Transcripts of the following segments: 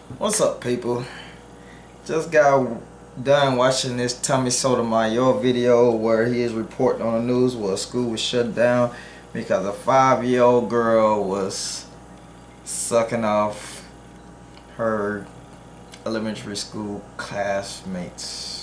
What's up, people? Just got done watching this Tommy Sotomayor video where he is reporting on the news where a school was shut down because a 5-year-old girl was sucking off her elementary school classmates.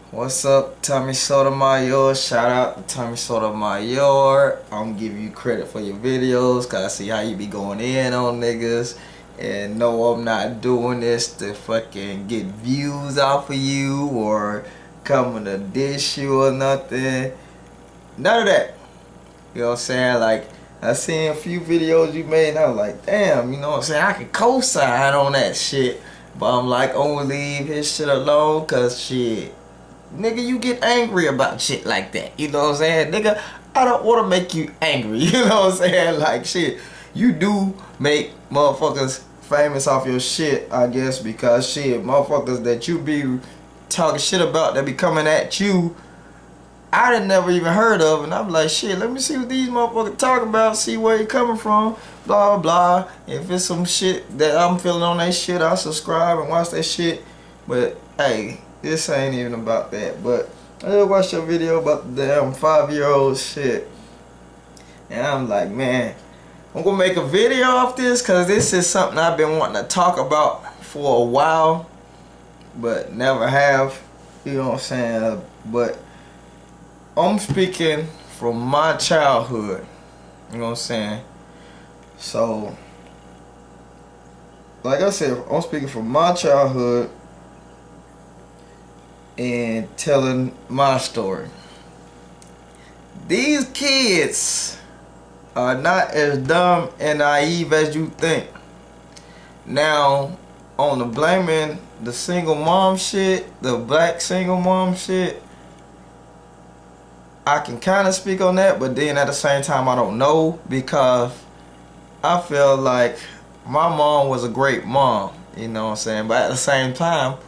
What's up, Tommy Sotomayor? Shout out to Tommy Sotomayor. I'm giving you credit for your videos because I see how you be going in on niggas. And no, I'm not doing this to fucking get views off of you or coming to dish you or nothing. None of that. You know what I'm saying? Like, I seen a few videos you made and I was like, damn, you know what I'm saying? I can co-sign on that shit. But I'm like, oh, leave his shit alone because shit. Nigga, you get angry about shit like that. You know what I'm saying? Nigga, I don't want to make you angry. You know what I'm saying? Like, shit, you do make motherfuckers famous off your shit, I guess, because shit, motherfuckers that you be talking shit about that be coming at you, I done never even heard of. And I'm like, shit, let me see what these motherfuckers talking about, see where you coming from, blah, blah. If it's some shit that I'm feeling on that shit, I'll subscribe and watch that shit. But, hey, this ain't even about that. But I just watched your video about the damn 5-year-old shit. And I'm like, man, I'm gonna make a video off this because this is something I've been wanting to talk about for a while, but never have. You know what I'm saying? But I'm speaking from my childhood. You know what I'm saying? So, like I said, I'm speaking from my childhood and telling my story. These kids are not as dumb and naive as you think. Now, on the blaming the single mom shit, the black single mom shit, I can kind of speak on that, but then at the same time I don't know, because I feel like my mom was a great mom, you know what I'm saying, but at the same time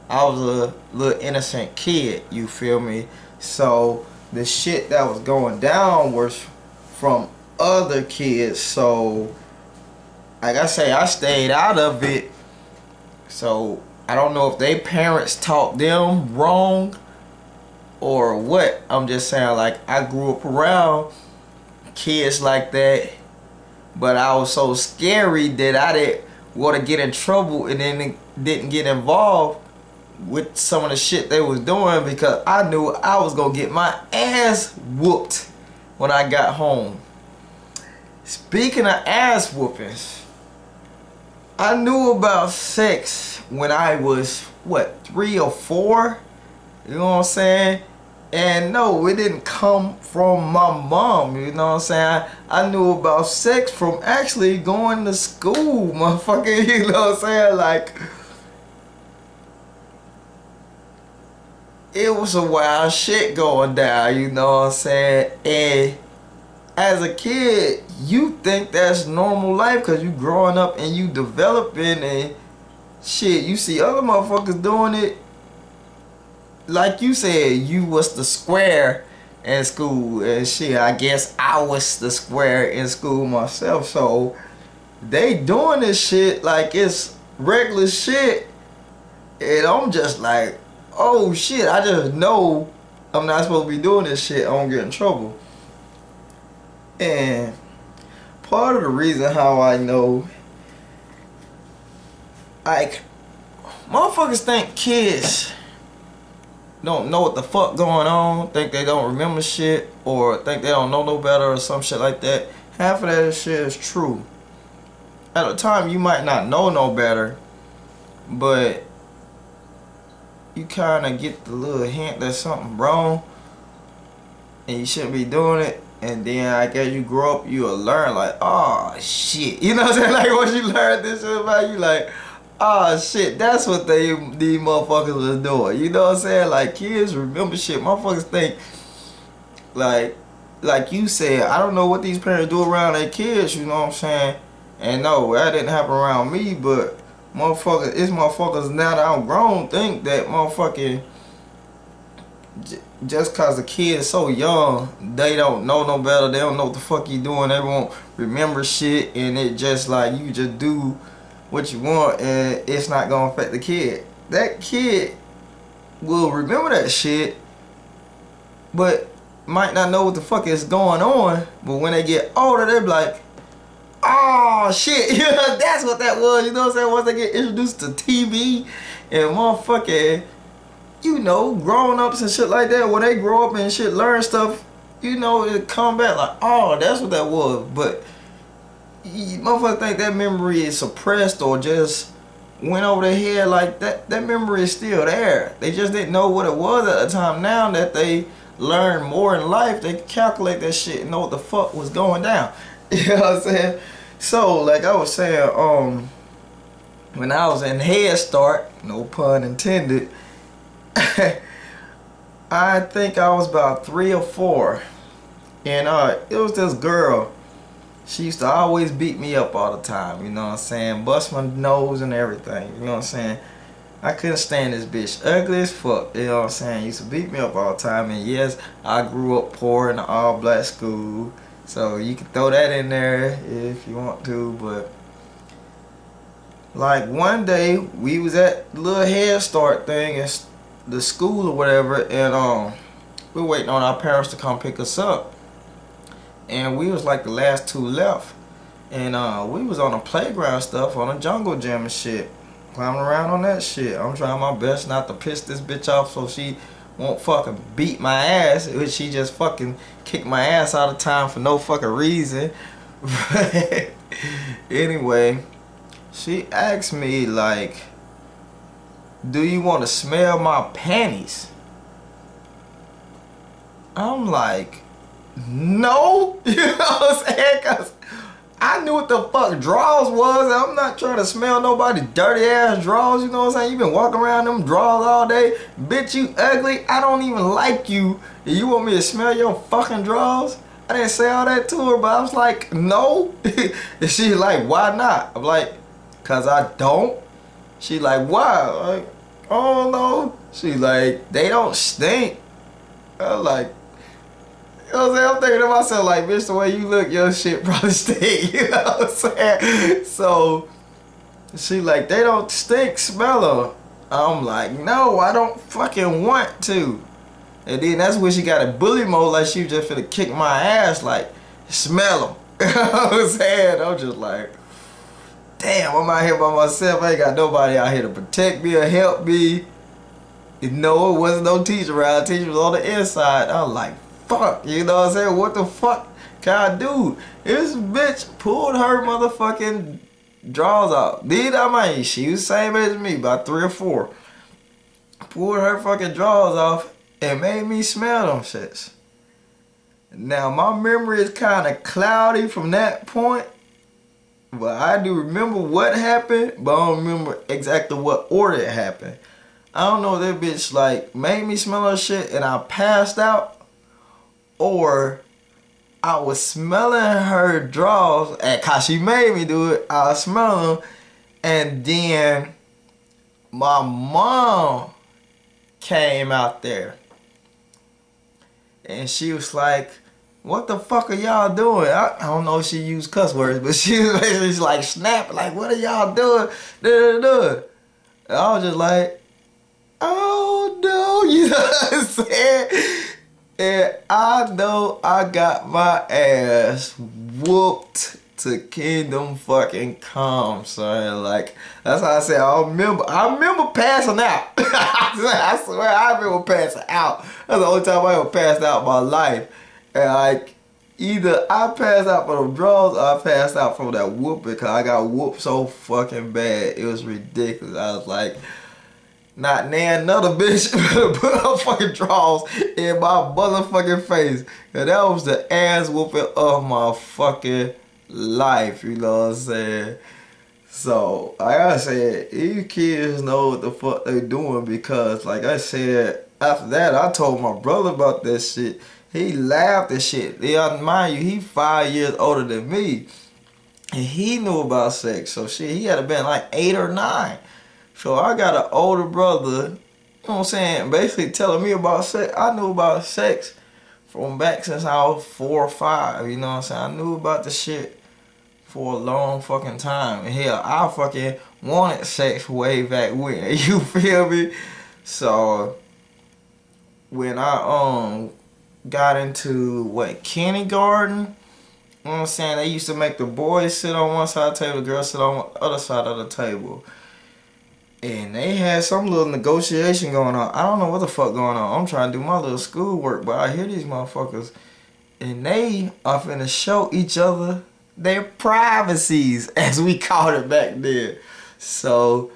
I was a little innocent kid, you feel me? So the shit that was going down was from other kids, so like I say, I stayed out of it. So I don't know if they parents taught them wrong or what. I'm just saying, like, I grew up around kids like that, but I was so scary that I didn't want to get in trouble and then didn't get involved with some of the shit they was doing, because I knew I was gonna get my ass whooped when I got home. Speaking of ass whoopings, I knew about sex when I was, what, 3 or 4? You know what I'm saying? And no, it didn't come from my mom, you know what I'm saying? I knew about sex from actually going to school, motherfucker, you know what I'm saying? Like, it was a wild shit going down, you know what I'm saying? And as a kid, you think that's normal life because you growing up and you developing and shit, you see other motherfuckers doing it. Like you said, you was the square in school and shit. I guess I was the square in school myself. So they doing this shit like it's regular shit. And I'm just like, oh shit, I just know I'm not supposed to be doing this shit. I don't get in trouble. And part of the reason how I know, like, motherfuckers think kids don't know what the fuck going on, think they don't remember shit, or think they don't know no better or some shit like that. Half of that shit is true. At the time, you might not know no better, but you kind of get the little hint that something wrong and you shouldn't be doing it. And then I guess you grow up, you'll learn like, oh shit. You know what I'm saying? Like, once you learn this shit about you, like, oh shit, that's what these motherfuckers was doing. You know what I'm saying? Like, kids remember shit. Motherfuckers think, like you said, I don't know what these parents do around their kids, you know what I'm saying? And no, that didn't happen around me, but motherfuckers, it's motherfuckers now that I'm grown think that motherfucking just cause the kid is so young, they don't know no better. They don't know what the fuck you doing. They won't remember shit, and it just like you just do what you want, and it's not gonna affect the kid. That kid will remember that shit, but might not know what the fuck is going on. But when they get older, they be like, oh shit, that's what that was. You know what I'm saying? Once they get introduced to TV and motherfucking, you know, grown-ups and shit like that, when they grow up and shit, learn stuff, you know, it come back like, oh, that's what that was. But motherfuckers think that memory is suppressed or just went over their head. Like that memory is still there. They just didn't know what it was at the time. Now that they learn more in life, they calculate that shit and know what the fuck was going down. You know what I'm saying? So, like I was saying, when I was in Head Start, no pun intended, I think I was about 3 or 4, and it was this girl. She used to always beat me up all the time, you know what I'm saying? Bust my nose and everything, you know what I'm saying? I couldn't stand this bitch. Ugly as fuck, you know what I'm saying? Used to beat me up all the time, and yes, I grew up poor in an all-black school, so you can throw that in there if you want to, but like one day, we was at the little Head Start thing in the school or whatever, and we were waiting on our parents to come pick us up. And we was like the last 2 left. And we was on the playground stuff, on a jungle gym and shit. Climbing around on that shit. I'm trying my best not to piss this bitch off so she won't fucking beat my ass. Which she just fucking kicked my ass all the time for no fucking reason. Anyway, she asked me like, do you want to smell my panties? I'm like, no. You know what I'm saying? Cause I knew what the fuck drawers was. I'm not trying to smell nobody's dirty ass drawers. You know what I'm saying? You been walking around them drawers all day. Bitch, you ugly. I don't even like you. And you want me to smell your fucking drawers? I didn't say all that to her, but I was like, no. And she like, why not? I'm like, cause I don't. She like, why? Like, oh no. She like, they don't stink. I was like, you know what I'm saying? I'm thinking to myself like, bitch, the way you look, your shit probably stink. You know what I'm saying? So she like, they don't stink, smell them. I'm like, no, I don't fucking want to. And then that's when she got a bully mode, like she was just finna kick my ass, like, smell them. You know what I'm saying? I'm just like, damn, I'm out here by myself. I ain't got nobody out here to protect me or help me. You know, it wasn't no teacher around. The teacher was on the inside. I was like, fuck, you know what I'm saying? What the fuck can I do? This bitch pulled her motherfucking drawers out. Did I mean, she was the same age as me, about 3 or 4. Pulled her fucking drawers off and made me smell them shits. Now, my memory is kind of cloudy from that point. But I do remember what happened, but I don't remember exactly what order it happened. I don't know if that bitch like made me smell her shit and I passed out, or I was smelling her drawers, and cause she made me do it, I was smelling them, and then my mom came out there, and she was like, what the fuck are y'all doing? I don't know if she used cuss words, but she was basically like snapping, like, what are y'all doing? And I was just like, oh no, you know what I'm saying? And I know I got my ass whooped to kingdom fucking come, son. Like, that's how I say I remember passing out. I swear I remember passing out. That's the only time I ever passed out in my life. And like, either I passed out from them drugs or I passed out from that whooping, because I got whooped so fucking bad. It was ridiculous. I was like, not nan another bitch put her fucking drawers in my motherfucking face. And that was the ass whooping of my fucking life, you know what I'm saying? So, like I said, these kids know what the fuck they doing, because like I said, after that, I told my brother about that shit. He laughed at shit. Mind you, he 5 years older than me. And he knew about sex. So shit, he had to been like 8 or 9. So I got an older brother. You know know what I'm saying, basically telling me about sex. I knew about sex from back since I was 4 or 5, you know what I'm saying? I knew about the shit for a long fucking time. And hell, I fucking wanted sex way back when, you feel me? So, when I got into, kindergarten, you know what I'm saying, they used to make the boys sit on one side of the table, the girls sit on the other side of the table. And they had some little negotiation going on. I don't know what the fuck going on. I'm trying to do my little schoolwork, but I hear these motherfuckers, and they are finna show each other their privacies, as we called it back then. So,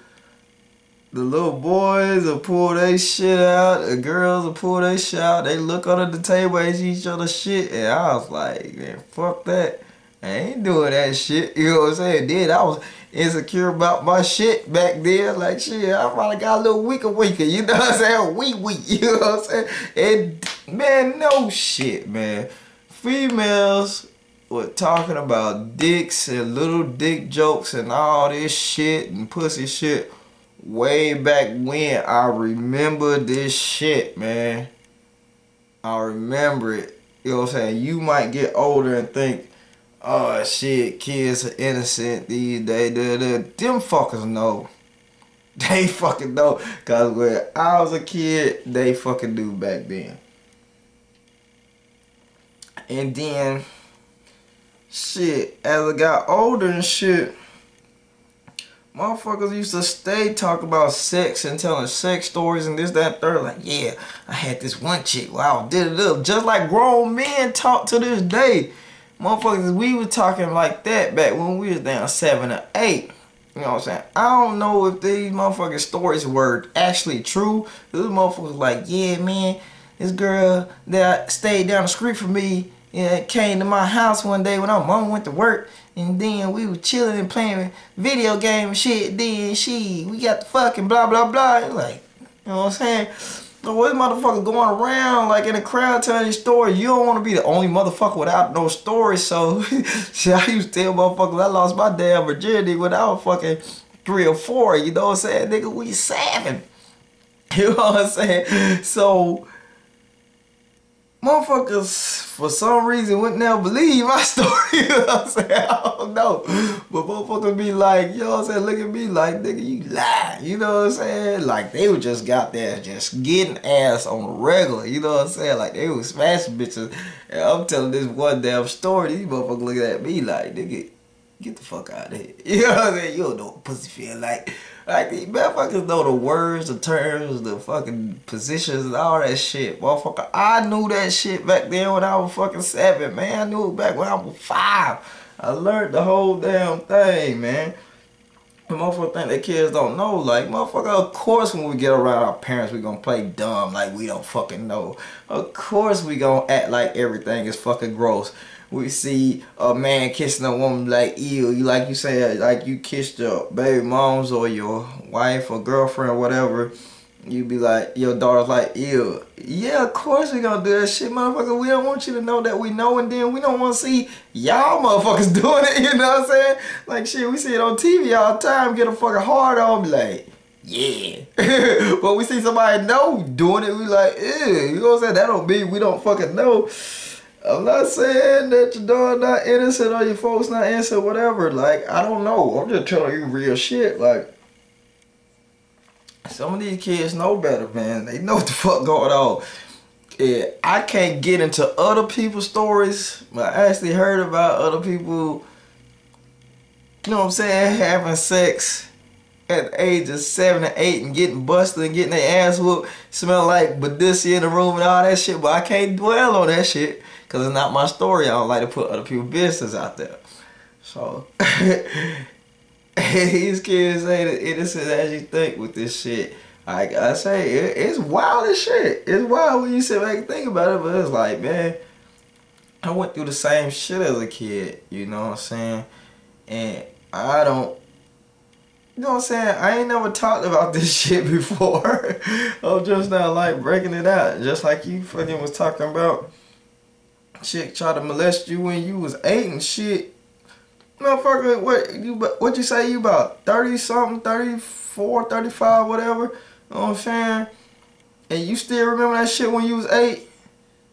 the little boys will pull their shit out, the girls will pull their shit out, they look under the table and see each other's shit, and I was like, man, fuck that. I ain't doing that shit, you know what I'm saying? Then I was insecure about my shit back then, like shit, I probably got a little weaker, you know what I'm saying? Weak, you know what I'm saying? And man, no shit, man. Females were talking about dicks and little dick jokes and all this shit and pussy shit way back when. I remember this shit, man. I remember it. You know what I'm saying? You might get older and think, oh shit, kids are innocent these days. Them fuckers know. They fucking know. Cause when I was a kid, they fucking knew back then. And then, shit, as I got older and shit, motherfuckers used to stay talking about sex and telling sex stories and this, that, and third. Like, yeah, I had this one chick. Wow, did it up. Just like grown men talk to this day. Motherfuckers, we were talking like that back when we was down 7 or 8. You know what I'm saying? I don't know if these motherfucking stories were actually true. These motherfuckers like, yeah, man, this girl that stayed down the street from me, came to my house one day when our mom went to work, and then we were chilling and playing video game and shit. Then we got the fucking blah blah blah. Like, you know what I'm saying? So what motherfucker going around like in a crowd telling these stories? You don't want to be the only motherfucker without no stories. So shit, I used to tell motherfuckers I lost my damn virginity when I was fucking 3 or 4. You know what I'm saying? Nigga, we 7. You know what I'm saying? So motherfuckers, for some reason, wouldn't never believe my story. You know what I'm saying? I don't know. But motherfuckers be like, you know what I'm saying? Look at me like, nigga, you lie. You know what I'm saying? Like, they were just got there just getting ass on the regular. You know what I'm saying? Like, they was smashing bitches. And I'm telling this one damn story. These motherfuckers looking at me like, nigga, get the fuck out of here. You know what I'm saying? You don't know what pussy feel like. Like, these motherfuckers know the words, the terms, the fucking positions, and all that shit. Motherfucker, I knew that shit back then when I was fucking 7, man. I knew it back when I was 5. I learned the whole damn thing, man. And motherfuckers think that kids don't know. Like, motherfucker, of course when we get around our parents, we gonna play dumb like we don't fucking know. Of course we gonna act like everything is fucking gross. We see a man kissing a woman like, ew, you like you say, like you kissed your baby moms or your wife or girlfriend or whatever. You be like, your daughter's like, ew. Yeah, of course we gonna do that shit, motherfucker. We don't want you to know that we know, and then we don't want to see y'all motherfuckers doing it, you know what I'm saying? Like, shit, we see it on TV all the time, get a fucking hard on, be like, yeah. But we see somebody know doing it, we like, ew, you know what I'm saying? That don't mean we don't fucking know. I'm not saying that your daughter not innocent or your folks not innocent, whatever. Like, I don't know. I'm just telling you real shit. Like, some of these kids know better, man. They know what the fuck going on. Yeah, I can't get into other people's stories, but I actually heard about other people, you know what I'm saying, having sex at the age of 7 or 8 and getting busted and getting their ass whooped, smell like Badissi in the room and all that shit, but I can't dwell on that shit. Because it's not my story. I don't like to put other people's business out there. So, these kids ain't as innocent as you think with this shit. Like I say, it's wild as shit. It's wild when you sit back and think about it, but it's like, man, I went through the same shit as a kid. You know what I'm saying? And I don't, you know what I'm saying? I ain't never talked about this shit before. I'm just not like breaking it out. Just like you fucking was talking about. Chick tried to molest you when you was 8 and shit. Motherfucker, what you say, you about 30 something, 34, 35, whatever. You know what I'm saying? And you still remember that shit when you was 8?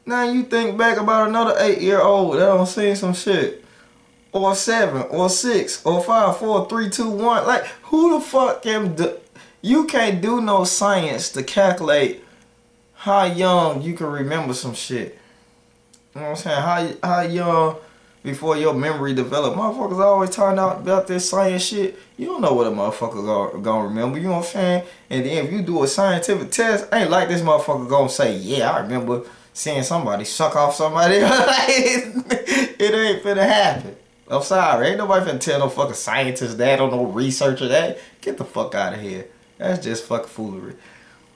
Now you think back about another 8-year-old that don't see some shit. Or 7, or 6, or 5, 4, 3, 2, 1. Like, who the fuck can do... You can't do no science to calculate how young you can remember some shit. You know what I'm saying? How young before your memory develop. Motherfuckers always talking about this science shit. You don't know what a motherfucker gonna remember. You know what I'm saying? And then if you do a scientific test, ain't like this motherfucker gonna say, yeah, I remember seeing somebody suck off somebody. It ain't finna happen. I'm sorry. Ain't nobody finna tell no fucking scientist that or no researcher that. Get the fuck out of here. That's just fucking foolery.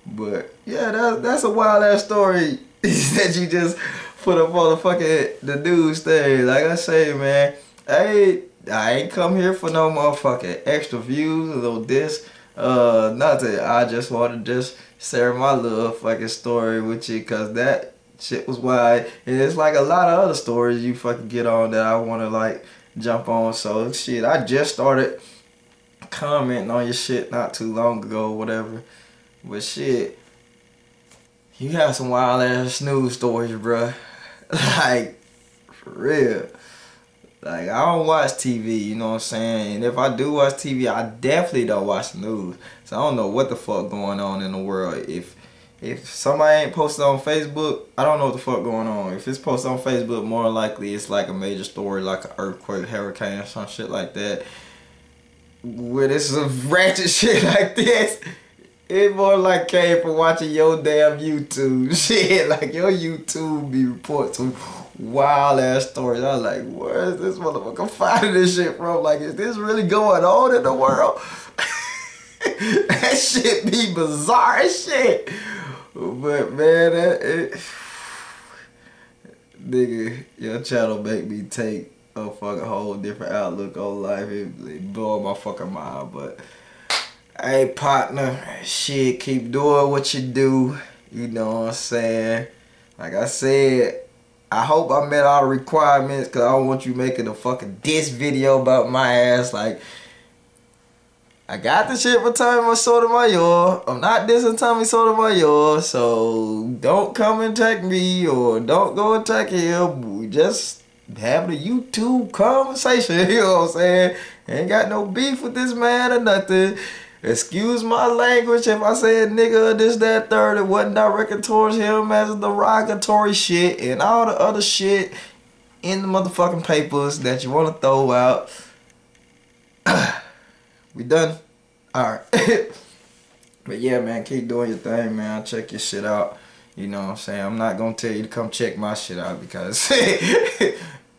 But yeah, that's a wild ass story that you just put up on the news thing. Like I say, man, I ain't come here for no motherfucking extra views or no this. Nothing. I just want to just share my little fucking story with you, cause that shit was wild. And it's like a lot of other stories you fucking get on that I want to like jump on. So shit, I just started commenting on your shit not too long ago, whatever. But shit, you have some wild ass news stories, bruh. Like, for real. Like, I don't watch TV, you know what I'm saying? And if I do watch TV, I definitely don't watch the news. So I don't know what the fuck going on in the world. If somebody ain't posted on Facebook, I don't know what the fuck going on. If it's posted on Facebook, more likely it's like a major story, like an earthquake, hurricane, or some shit like that. Where this is some ratchet shit like this, it more like came from watching your damn YouTube shit. Like, your YouTube be reporting some wild ass stories. I was like, where is this motherfucker finding this shit from? Like, is this really going on in the world? That shit be bizarre as shit. But man, nigga, your channel make me take a fucking whole different outlook on life. It blow my fucking mind. But hey, partner, shit, keep doing what you do. You know what I'm saying? Like I said, I hope I met all the requirements, because I don't want you making a fucking diss video about my ass. Like, I got the shit for Tommy Sotomayor. I'm not dissing Tommy Sotomayor, so don't come and attack me or don't go attack him. We just having a YouTube conversation, you know what I'm saying? Ain't got no beef with this man or nothing. Excuse my language if I said nigga, this, that, third. It wasn't directed towards him as derogatory shit and all the other shit in the motherfucking papers that you want to throw out. We done? Alright. But yeah, man, keep doing your thing, man. Check your shit out. You know what I'm saying? I'm not gonna tell you to come check my shit out, because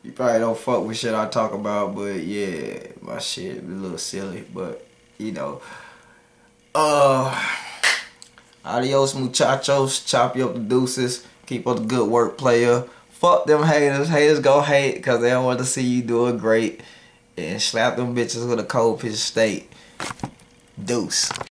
you probably don't fuck with shit I talk about. But yeah, my shit a little silly. But, you know. Adios, muchachos. Chop you up the deuces. Keep up the good work, player. Fuck them haters. Haters go hate because they don't want to see you doing great. And slap them bitches with a cold piece of steak. Deuce.